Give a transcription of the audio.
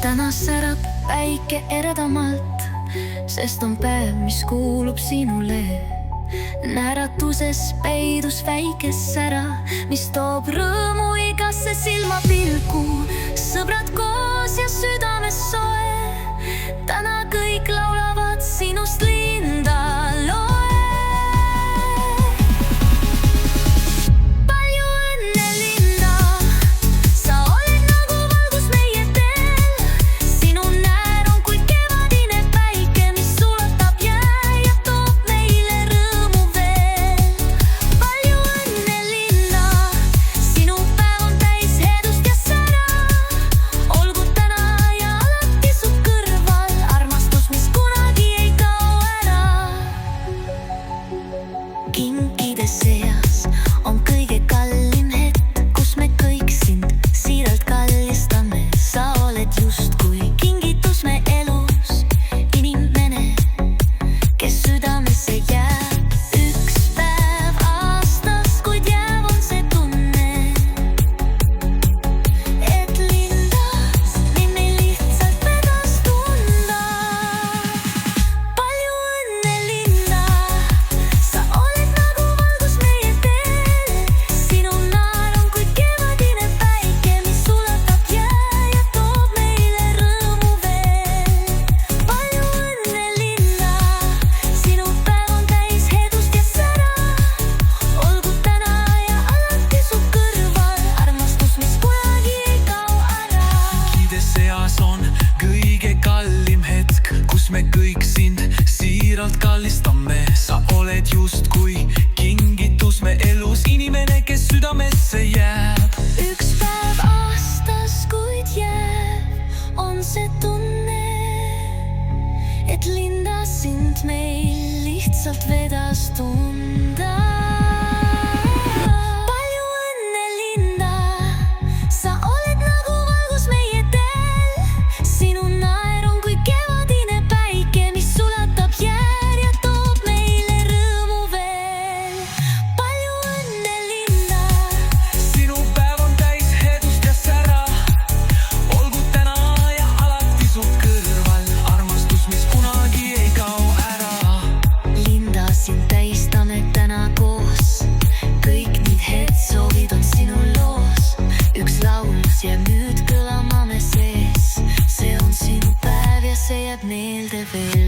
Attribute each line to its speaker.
Speaker 1: täna särab päike eredamalt, sest on päev, mis kuulub sinule. Näratuses peidus väike sära, mis toob rõõmu igasse silmapilku. Sõbrad koos ja südames soe, täna kõik laulavad sinust, Linda, loe. Palju õnne, Linda, sa oled nagu valgus meie teel. Sinu näär on kui kevadine päike, mis sulatab jää ja toob meile rõõmu veel. Palju õnne, Linda, sinu päev on täis headust ja sära. Olgu täna ja alati su kõrval armastus, mis kunagi ei kao ära. Kinkide seas on kõige kallim hetk, kus me kõik sind siiralt kallistame. Sa oled justkui kingitus me elus, inimene, kes südamesse jääb. Üks päev aastas, kuid jääb on see tunne, et lindas mind ei lihtsalt vedas tunda. Palju õnne, Linda, sa oled nagu valgus meie teel. Sinu näär on kui kevadine päike, mis sulatab jää ja toob meile rõõmu veel. Palju õnne, Linda, sinu päev on täis headust ja sära. Olgu täna ja alati su kõrval armastus, mis kunagi ei kao ära.
Speaker 2: Kinkide seas on kõige kallim hetk, kus me kõik sind siiralt kallistame. Sa oled justkui kingitus me elus, inimene, kes südamesse jääb.
Speaker 1: Üks päev aastas, kuid jääb on see tunne, et Linda sind meil lihtsalt vedas tunda. Palju õnne, Linda, sa oled nagu valgus meie teel. Sinu näär on kui kevadine päike, mis sulatab jää ja toob meile rõõmu veel. Palju õnne, Linda,
Speaker 2: Sinu päev on täis headust ja sära. Olgu täna ja alati su kõrval armastus, mis kunagi ei kao ära.
Speaker 1: Linda, sind tähistame täna koos. Kõik need soovid on sinu loos. Üks laul jääb nüüd kõlama me sees. See on sinu päev ja see jääb meelde veel.